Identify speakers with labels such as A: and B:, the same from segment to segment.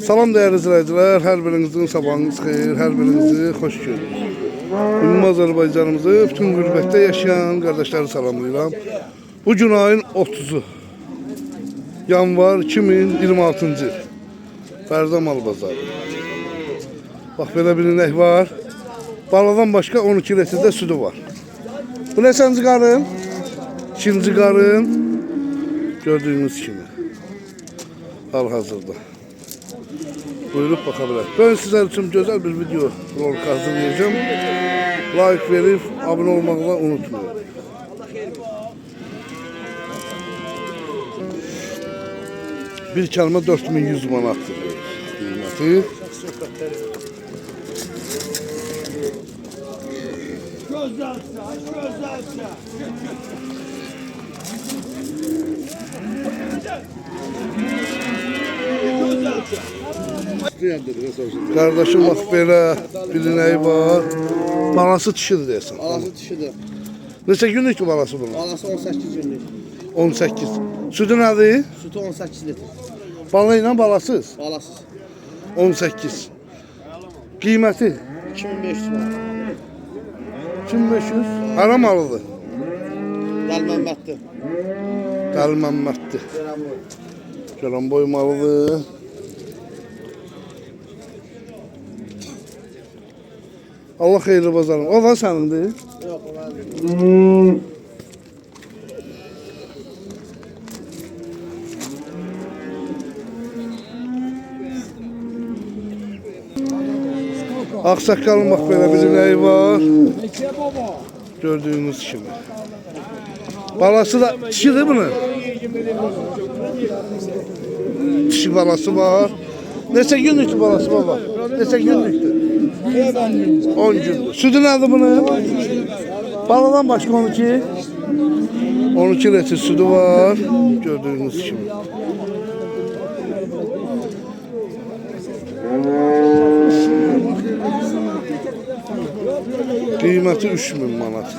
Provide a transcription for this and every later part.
A: Salam değerli izleyiciler, her birinizin sabahınız xeyir, her birinizi hoş gördük. Ümumi Azerbaycanımızı bütün gurbette yaşayan kardeşleri salamlayıram. Bugün ayın 30'u yanvar 2026. yıl. Fərdə mal bazarı. Bax belə bir inek var. Baladan başka 12 litrdə sütü var. Bu ne səncə qarın? İkinci qarın. Gördüğünüz kimi. Hal-hazırda. Buyurup bakabilir. Ben sizler için güzel bir video rol hazırlayacağım. Like verip abone olmakla unutmayın. Bir kelime 4100 manattır kıymeti. Kardeşim bak böyle bir ineği var. Balası dişidir deyəsən.
B: Balası dişidir.
A: Neçə günlükdür balası bunun?
B: Balası 18 günlük.
A: 18. Sütü nədir?
B: Sütü 18 litr.
A: Balı ilə balasız?
B: Balasız.
A: 18. Qiyməti?
B: 2500 manat.
A: 2500. Hara malıdır?
B: Dəlməmmətdir.
A: Dəlməmmətdir. Göranboy malıdır. Allah xeyirli bazarım. O da sənindir.
B: Yox, o mənim.
A: Aksakalın bak böyle bir ineği var. Gördüğünüz gibi. Balası da dişidir bunun. Dişi balası var. Neçə günlüktür balası baba? Neçə günlüktür? 10 gün. Sütü nədir bunun? Baladan başka 12. 12 litre sütü var. Gördüğünüz gibi. Kıymeti 3000 manat.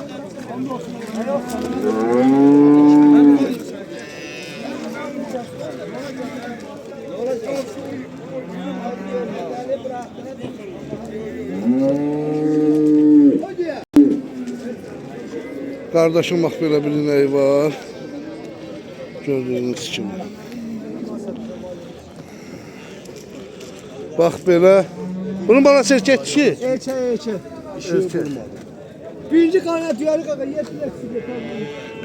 A: Kardeşim bak böyle bir ineği var. Gördüğünüz gibi. Bak böyle. Bunun balası erkek dişi.
B: Erkek. Birinci karnına duyarı kaka 7 litr.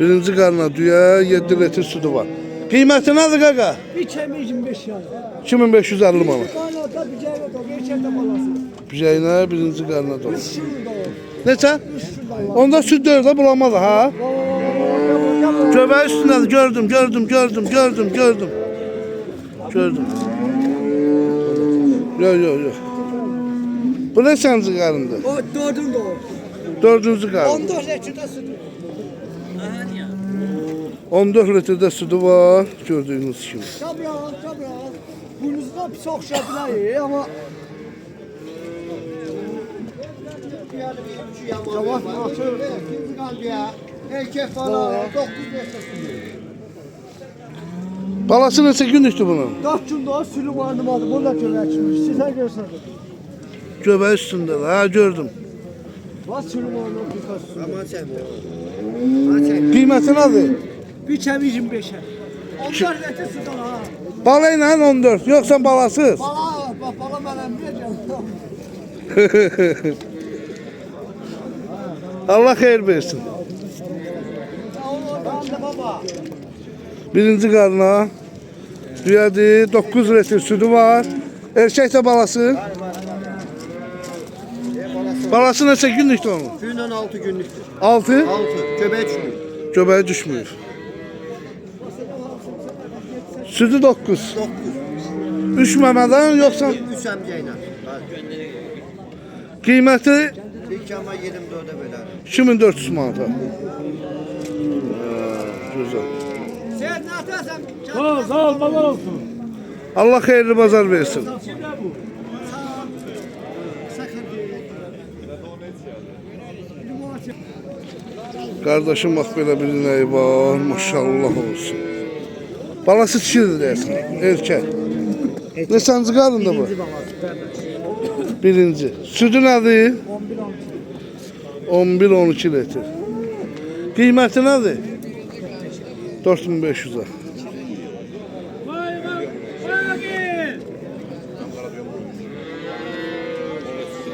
A: Birinci karnına düya 7 litre sütü var. Kıymeti nedir kaka?
B: Bir kemiği 25 yani.
A: 2550 manat.
B: Karnına da bir cayla da erkek de balası.
A: Bizeyne birinci karnına dolu.
B: Şimdi de o.
A: Neçə? Onda süt dördə bulamadı ha? Göbək üstündədir. Gördüm. Yok. Bu ne səncə qarındır?
B: O dördün de o.
A: Dördüncü qarın.
B: 14 litrede sütü.
A: 14 litrdə sütü var. Gördüğünüz gibi.
B: Tabii ya. Burnunuzda çok şey bilir ama yavaş açıyor. Erkek falan 9 litre.
A: Balası neçə günlükdür bunun?
B: 4 günde o sülü vardı. Bunu da görürsünüz. Sizler görürsünüz.
A: Göbək üstündədir. Ha, gördüm.
B: Var sülü vardı. Aman sen.
A: Qiyməti nədir?
B: Bir kemiği 25'e. 14 litre sütü ha.
A: Bala ilə 14, yoxsa balasız?
B: Bala ben emriyeceğim.
A: Allah xeyir versin.
B: Baba.
A: Birinci qarına düyədir, 9 litre sütü var. Erkək də balası. Balası neçə günlükdür onun?
B: Suyundan 6 günlüktür.
A: 6?
B: 6. Göbeğe düşmüyor.
A: Göbəyi düşmür. Sütü 9.
B: 9.
A: Üşməmədən yoxsa
B: 3 emceğine.
A: qiyməti
B: Bir kama 24'e böler.
A: 2400 manata. Güzel.
B: Sen ne yaparsan?
C: Sağ ol, pazar olsun.
A: Allah xeyirli bazar versin. Kardeşim bak böyle bir ineği var. Maşallah olsun. Balası dişidir deyəsən. Erkək. Neçənci qarında bu?
B: Birinci balası qardaş.
A: Birinci. Südü nədir?
B: 11 12.
A: 11-12 litr. Qiyməti nədir? 4500'a.
C: Vay vay vay.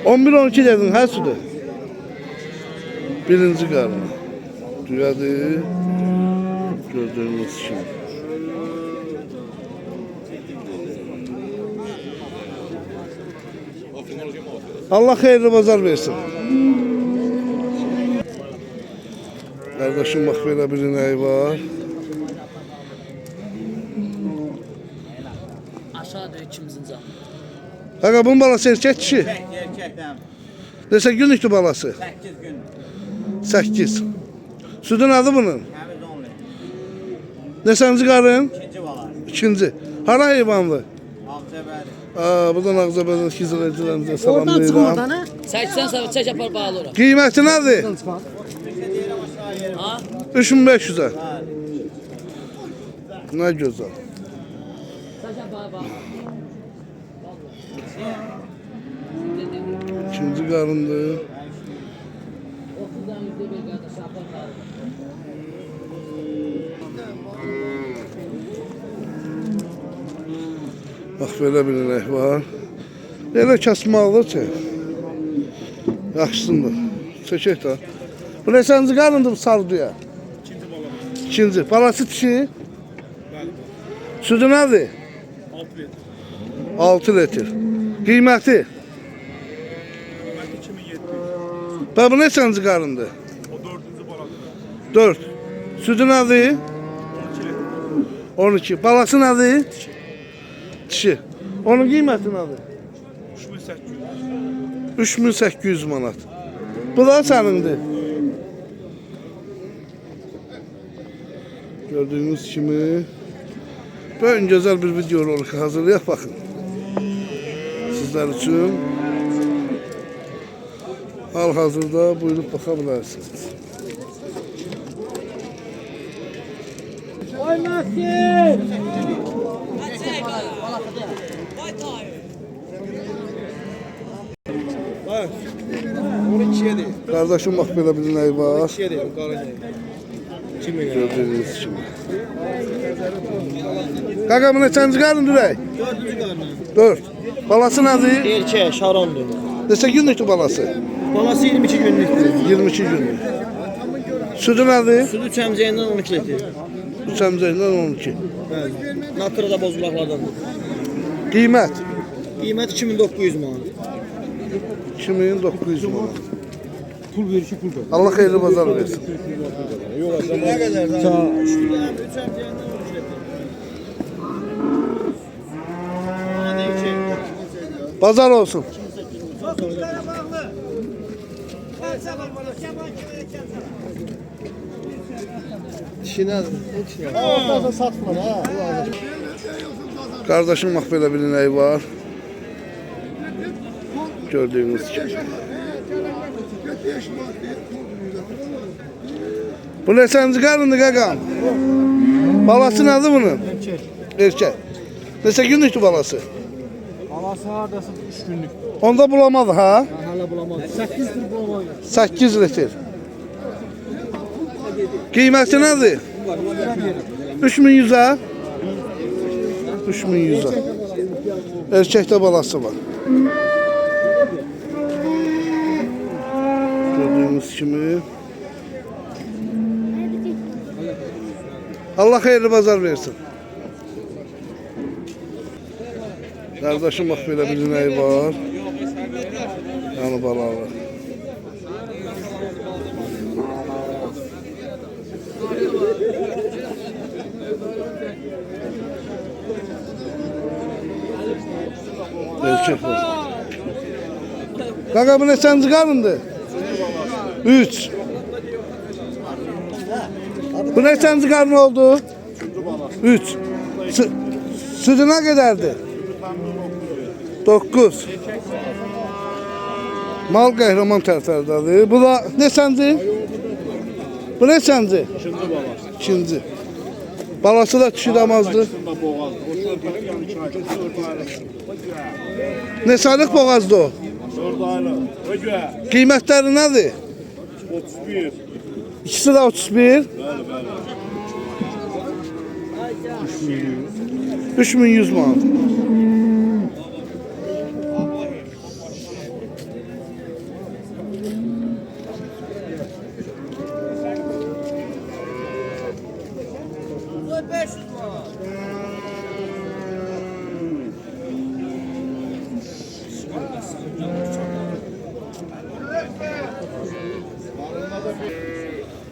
A: 11-12 dedin, hər südü? Birinci qarını. Düyadır. Gördüğünüz kimi. Allah xeyirli bazar versin. Kardeşim bak böyle bir ineği var.
B: Aşağıda ikimizin canı.
A: Kanka bunun balası erkek kişi.
D: Erkekten
A: Neyse günlüktü balası.
D: 8 gün
A: 8. Sütün adı bunun.
D: temiz 10
A: Neçənci qarın?
D: İkinci bala.
A: İkinci. Hara heyvanlı?
D: Ağzəbəli.
A: Buradan Ağzəbədən izləyicilərimizə
B: Oradan
A: salamlayıram.
B: çıxmadan ha?
E: 80 sabit çək apar bağlı ora.
A: Qiyməti nədir?
E: Ha?
A: 3500'ə. Nə gözəl.
E: Çək apar bağlı.
A: İkinci qarındır.
E: 30'dan yüzde bir qardaş apar bağlı.
A: Bax belə bir inek var. Elə kəsmalıdır ki. Yaxşısındır. Çəkək də. Bu neçənci qarındır bu sarıdıya? İkinci. Balası dişi? Südü nədir? 6 litr. Qiyməti? Və bu neçənci qarındır?
C: O dördüncü baladır.
A: 4. Südü nədir? 12. Balası nədir? Dişi. Onun qiyməti nədir?
C: 3800.
A: 3800 manat. Bu da sənindir. Gördüğünüz kimi böyle güzel bir video rolik hazırlayaq baxın. Sizler için hal-hazırda buyurup baxa bilərsiniz.
C: Vay Nasir.
A: Kardeşim bak böyle bir ineği var. Gördüğünüz kimi. Kanka bu neçənci qarın dirək?
B: 4-cü qarnı.
A: 4. Balası nədir?
B: Erkək, şarondur.
A: Neçə günlükdür balası?
B: Balası 22 günlükdür.
A: 22 günlük. Südü nədir?
B: Südü çəmcəyindən 12 litr.
A: 3 əmcəklə 12.
B: Bəli. Naturada bozulaqlardandır.
A: Qiymət?
B: Qiymət 2900 manat.
A: 2900 manat.
C: Pul verişi pul ver.
A: Allah xeyirli bazar versin.
B: Ne kadar? Sağ.
A: Bazar olsun.
B: Ortada satma ha.
A: Kardeşim bak böyle bir ineği var. Gördüğünüz gibi. Bu neçənci qarındır qaqam? Balası nədir bunun?
C: Erkek.
A: Erkək. Neçə günlükdür balası?
C: Havası hardası 3 günlük.
A: Onda bulamadı ha?
C: Hala bulamaz. 8 lira bulamaz.
A: 8 litr. Qiyməti nədir? 3100'a. 3100'a. Erkəkdə balası var. Gördüğünüz kimi. Allah hayırlı bazar versin. Kardeşim bak böyle bir ineği var. Yani balağı. Erkek var. Kanka bu neçənci qarındır? 3. Bu neçənci qarın oldu? 3. Südü nə qədərdir? 9. Mal qəhrəman tərtərdədir. Bu da neçənci? Bu neçənci? İkinci. Balası da dişi damazdı. Ne sadık boğazdı o? Qiymətləri nədir?
F: 31.
A: İkisi de 31. 3100 manat.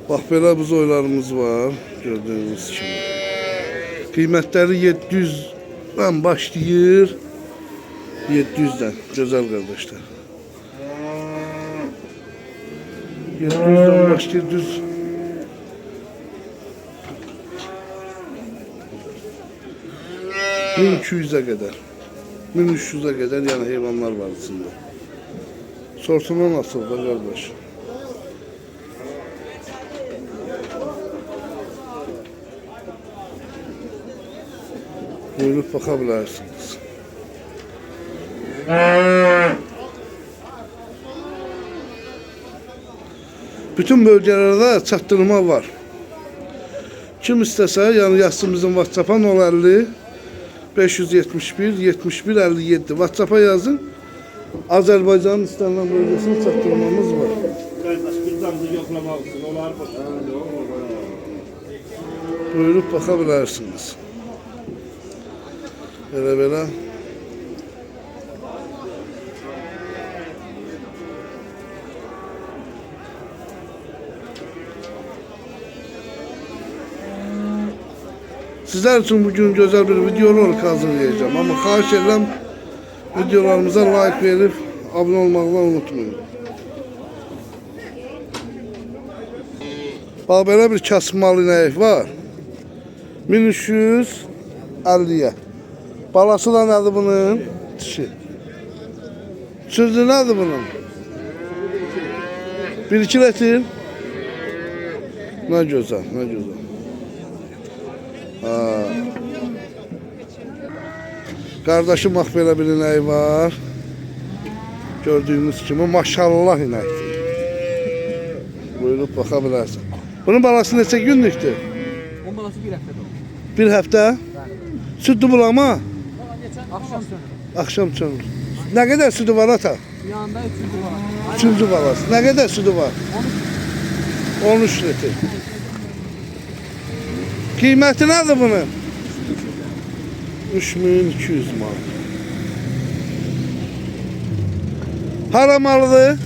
A: Bax belə buzoylarımız var, gördüyünüz kimi. Qiymətləri 700-dən başlayır. 700-dən, gözəl qardaşlar. 700-dən başlayır düz. $1200'e kadar. 1300'e kadar yani hayvanlar var içinde. Sortuna nasıl da kardeş? Buyurup bakabilirsiniz. Bütün bölgelerde çatdırma var. Kim istəsə, yəni yazsımızın WhatsApp-a 050 571 71 57 WhatsApp-a yazın. Azərbaycanın istənilən bölgesini çatdırmamız var.
F: Kardeş bizden de yoklamak için onlar
A: Buyurup bakabilirsiniz. Böyle. Sizler için bugün güzel bir video olarak hazırlayacağım. Ama xahiş ederim videolarımıza like verip abone olmakla unutmayın. Bak böyle bir kasmalı inək var. 1350'ye. Balası da nədir bunun? Dişi. Sürdü nədir bunun? 1-2 litre. Ne güzel, ne güzel. Ha. Kardeşim bak böyle bir inək var. Gördüğünüz kimi maşallah inəkdir. Buyurup bakabilirsin. Bunun balası neçə günlükdür?
C: Onun balası bir hafta doğru.
A: Bir hafta. Sütü bulama.
C: Akşam sönür.
A: Akşam çönür. Ne kadar sütü var ata?
C: Yanında 300 var.
A: Üçüncü balası. Ne kadar sütü var? 13 litre. Kıymeti nedir bunun? 3200 manat. Hara malıdır?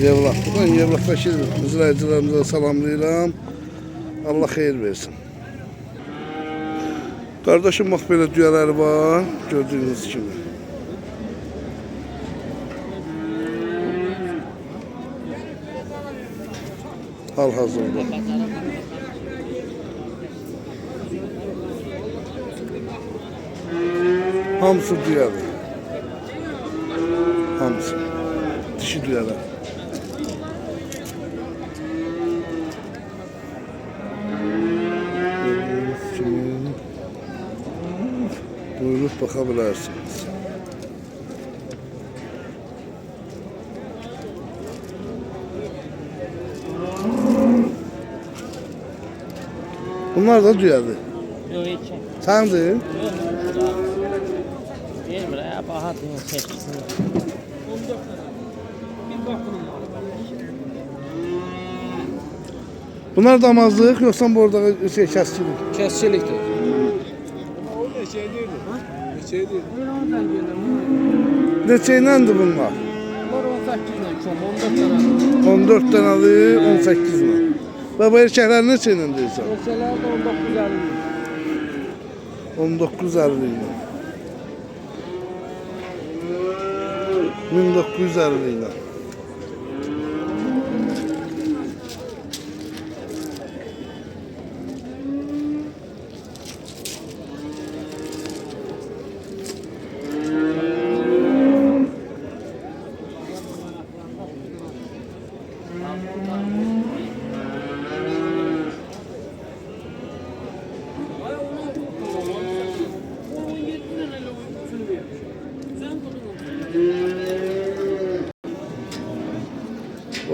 A: Yevlakdır. Ben Yevlak'taki izleyicilerimize salamlayıram. Allah xeyir versin. Kardeşim bak böyle düğələri var. Gördüğünüz kimi. Hal-hazırda. Hamısı düğədir. Hamısı. Dişi düğələr. Gördüğünüz kimi. Buyurup bakabilirsiniz. Bunlar da düğədir.
E: Yok hiç.
A: Səndir?
E: Değil mi? Ya bahat mı seçsin?
A: Bunlar damazlıq yoksa bu orada şey kəskilik?
C: Kesçiliktir.
A: Neçə iləndir bunlar?
C: Bunlar 18 ile çok
A: 14
C: 14 tane.
A: dənədir, 18 ilə. Və bu erkəklər neçə ilə deyirsən?
C: Ölçeler de 19 50.
A: 19.50 ilə. 1950 ilə.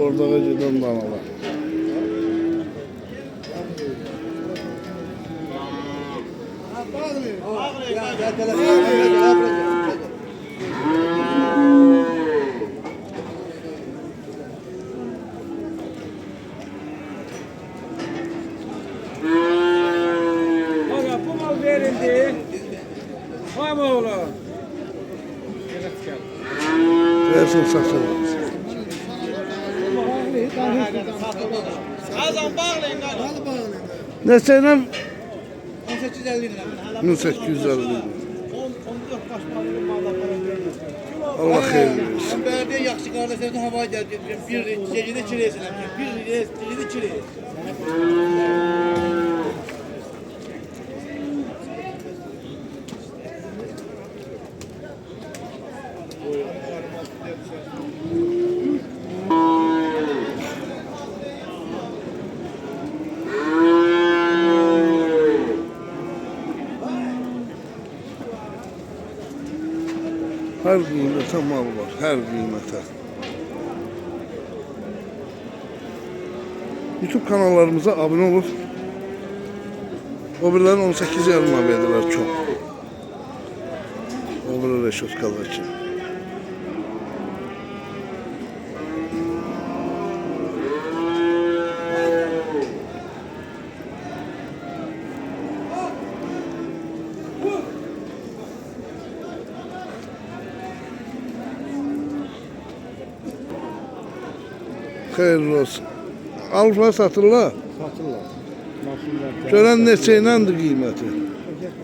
A: Orada gedən danalar.
C: Aga bu mal verildi. Tamam oğlum.
A: Versin saçını.
D: Azam bağlayın da.
A: Neçəyə
D: 1850 lira.
A: 1850 lira.
D: 14 baş malının malları.
A: Allah xeyir versin.
D: Ben belediye yaxşı kardeşlerden hava geldi. Bir gecede çilesin. Bir gecede çilesin.
A: Hər qiymətə mal var, hər qiymətə. YouTube kanallarımıza abunə olub. O birilərin 18 yarıma verdilər çox. O biri reşotkalar üçün. Xeyirli olsun. Alıblar satırlar.
C: Satırlar. Maşınlar.
A: Görən neçə iləndir qiyməti?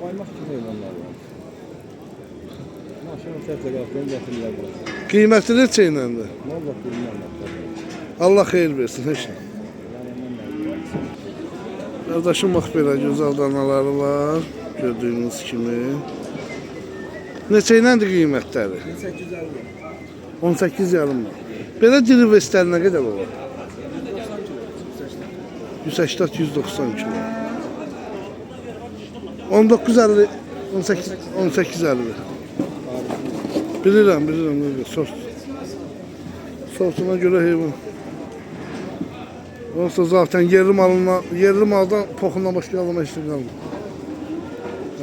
C: Qaymaq kimi onlar var. Maşını tətbiqatdan gətirirlər buraya.
A: Qiyməti neçə iləndir?
C: Molla bilməm.
A: Allah xeyir versin heç nə. Qardaşım bax belə gözəl danaları var. Gördüyünüz kimi. Neçə iləndir qiymətləri?
C: 850.
A: 18 yarım var. Belə diri vestlər nə qədər olur? 180-190 kilo. 19.50 18.50. Bilirəm. Sortuna görə heyvan. Onsa zaten yerli maldan poxundan başqa alma işi qalmır.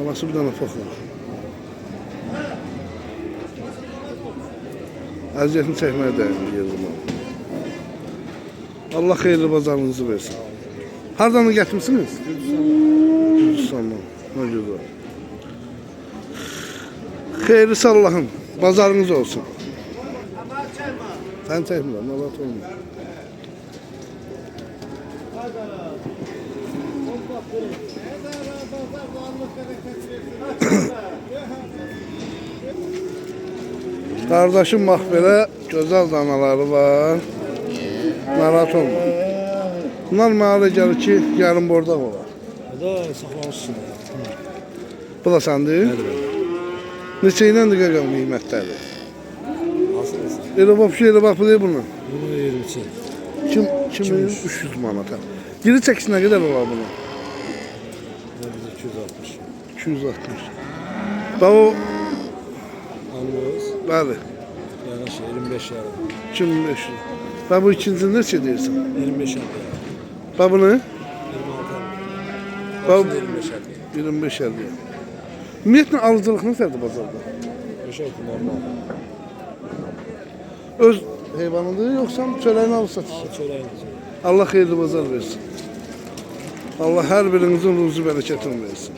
A: Anası bir dənə poxun. Əziyyətini çəkməyə dəyinir yerli mal. Allah xeyirli bazarınızı versin. Hardan gətirmisiniz? Gürcistandan. Ne güzel. Xeyirlisi Allah'ım. Bazarınız olsun. Sen çekmirəm, Allah olmuyor. Kardeşim bak belə gözəl danaları var. Narahat olma. Bunlar mənə gəlir ki, yarın borda olar.
C: Da saxlamışsın.
A: Bu da səndin? Neçə iləndir qaqam qiymətləri?
C: Asılsın.
A: Elə vəbşə bax bu deyil bunun.
C: Bunu 22.
A: 2300 manata. Geri çəkisi nə qədər olar bunun?
C: 260.
A: 260. Bax o,
C: Anlıyoruz.
A: bəli,
C: Yani 25 yarım.
A: 2500. Bax bu ikincini neçə deyirsən?
C: 25 yarım.
A: Bax bunu?
C: 26
A: Bax
C: 25 yarım.
A: 25 50. Ümumiyyətlə alıcılıq nəsədir bazarda?
C: 5 normal.
A: Öz heyvanıdır yoxsa çörəyini alıb satışır?
C: Çöreğiniz.
A: Allah xeyirli bazar versin. Allah hər birinizin ruzu bərəkətini versin.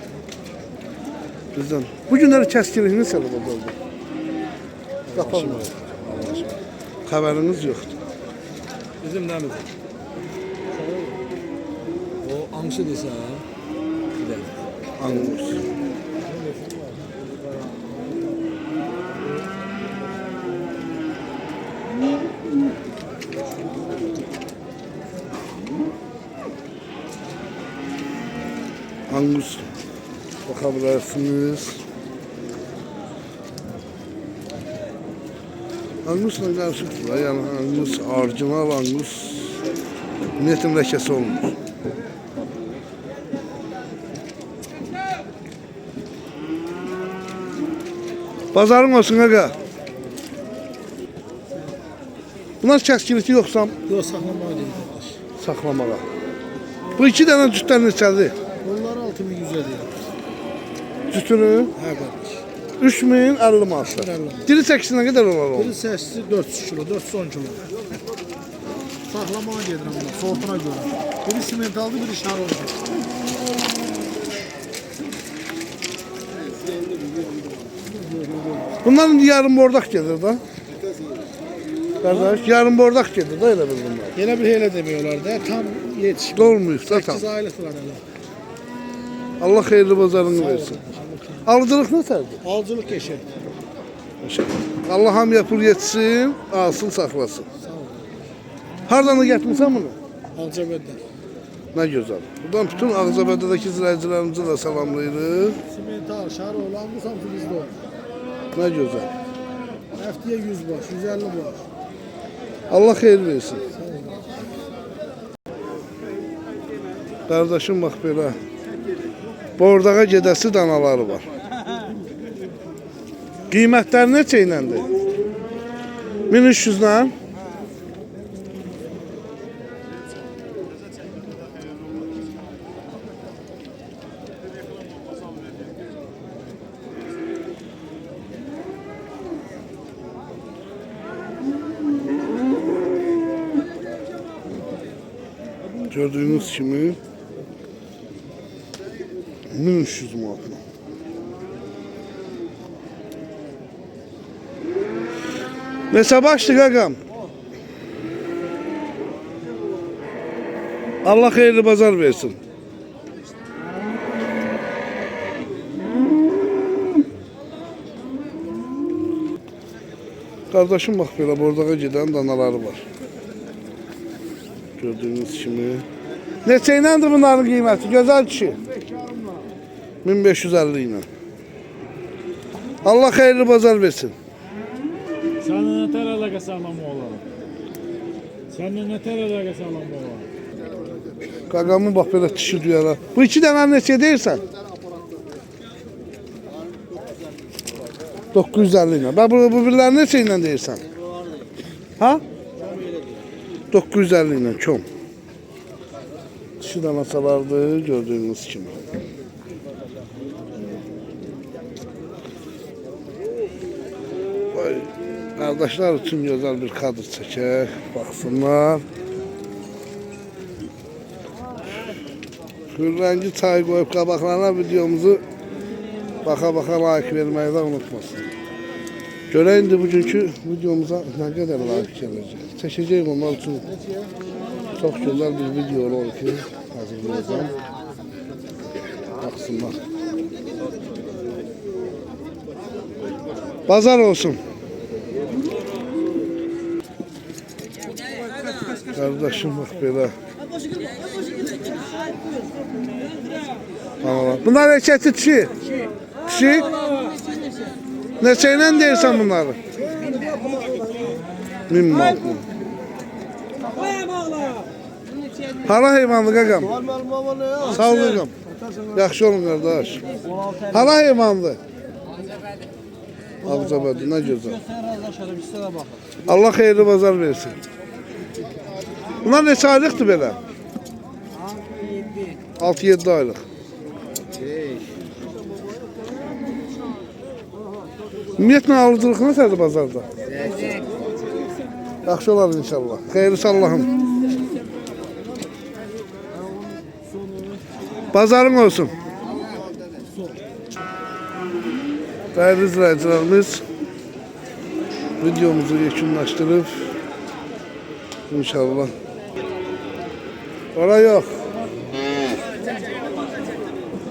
A: Bizdən. Bu günləri kəskilik nəsədir bazarda? Qapalı. Xəbəriniz yoxdur.
C: Bizim nəmiz? O amşı desən. Bir de.
A: Anlıyoruz. Angus bakabilirsiniz. Angusla karşılıklı yani Angus orijinal Angus netin lekesi olmuş. Pazarın olsun aga. Bunlar kəskiliti yoxsa
B: Yox, saxlamağa gedir qardaş.
A: saxlamağa. Bu iki dənə cütlər neçədir?
B: Onlar 6100 edir.
A: Cütünü
B: Hə qardaş.
A: 3050 manatdır.
B: 3050.
A: Diri çəkisi nə qədər olar onun?
B: Biri səsi 400 kilo, 410 kilo. Saxlamağa gedirəm bunlar, sortuna görə. Biri simentaldı, biri şar olacaq.
A: Bunların yarım bordaq gedir da. Qardaş, yarım bordaq gedir da elə bil bunlar.
B: Elə bir elə demiyorlar da, tam yetişmiş.
A: Dolmuyuz da tam.
B: 8 aylıqlar hələ.
A: Allah xeyirli bazarını versin. Alıcılıq nəsədir?
B: Alıcılıq geçer.
A: Allah hamıya pul yetsin, alsın, saxlasın. Hardan da getmirsən bunu?
B: Alıcı bədər.
A: Nə gözəl. Buradan bütün Ağzabədədəki izləyicilərimizi də salamlayırıq.
B: Simental, şar olan bu samtı bizdə olur.
A: Nə gözəl.
B: Həftəyə 100 baş, 150 baş.
A: Allah xeyir versin. Qardaşım bax belə. Bordağa gedəsi danaları var. Qiymətləri neçə iləndir? 1300-dən. Gördüğünüz kimi 1300 manatla. Neçə başlı qaqam? Allah xeyirli bazar versin. Kardeşim bak belə bordağa gedən danaları var. Gördüğünüz kimi. Neçə iləndir bunların qiyməti? Gözəl kişi. 1550 ilə. Allah xeyirli bazar versin.
G: Seninle ne tər əlaqə sağlam olar? Seninle ne tər əlaqə sağlam olar?
A: Qaqamı bax belə dişi duyara. Bu iki dənə neçə deyirsən? 950 ilə. Bax bu birləri neçə ilə deyirsən? Ha? 950 ilə kom. Dişi danasalardı gördüğünüz kimi. Vay, kardeşler için güzel bir kadr çeker. Baksınlar. Hürrenci çay koyup kabaklarına videomuzu baka like vermeyi de unutmasın. Göreyim de bugünkü videomuza ne kadar like gelecek. Çekeceğim onlar için çok güzel bir video olur ki hazırlayacağım. Baksınlar. Pazar olsun. Kardeşim bak böyle. Bunlar erkekli dişi. Dişi. Neçəyle deyirsən bunları? 1000 manat. Hara heyvanlı qaqam? Sağ ol qaqam. Yaxşı olun qardaş. Hara heyvanlı? Ağzabədi, nə gözəl. Allah xeyirli bazar versin. Bunlar neçə aylıqdır belə? 6-7 aylıq. Ümumiyyətlə alıcılıq nəsədir bazarda? Yaxşı olar inşallah. Xeyirli Allah'ım. Bazarın olsun. Değerli izleyicilerimiz, videomuzu yekunlaştırıp inşallah. Orada yok.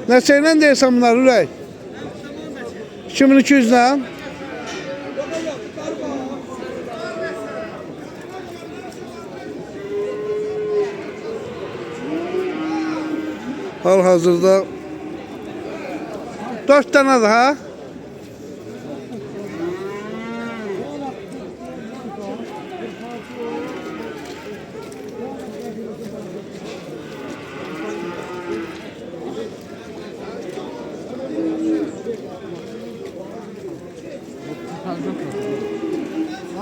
A: Neçəyle deyirsən bunlar Ürək? 2200'den. Hal hazırda 4 tane daha.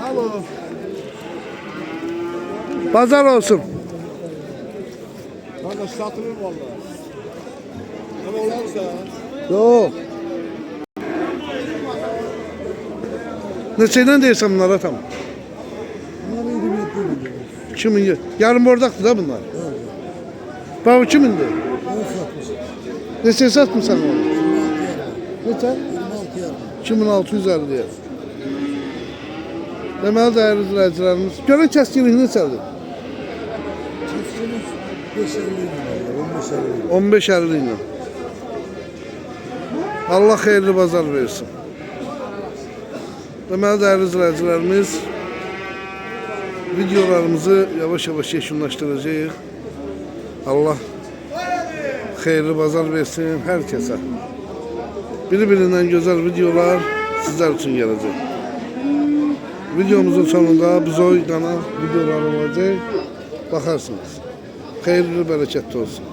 B: Alo.
A: Pazar olsun.
C: Kardeş satılır vallahi. Ama olarsa
A: Yok. Neçədən deyirsən bunlara tam?
C: bunları 27 milyon.
A: 2000. Yarın bordaktı da bunlar. Bak 2000'di. Neçə satmısan onu? Neçə? 2650 liraya. Deməli dəyərli izləyicilərimiz, görən kəskinlik neçədir? 15.50 ilə. Allah xeyirli bazar versin. Deməli dəyərli izləyicilərimiz, videolarımızı yavaş-yavaş yekunlaşdıracağıq. Allah xeyirli bazar versin hər kəsə. Biri-birindən gözəl videolar sizlər üçün gələcək. Videomuzun sonunda Buzoy kanal videoları olacaq. Bakarsınız. Xeyirli, bərəkətli olsun.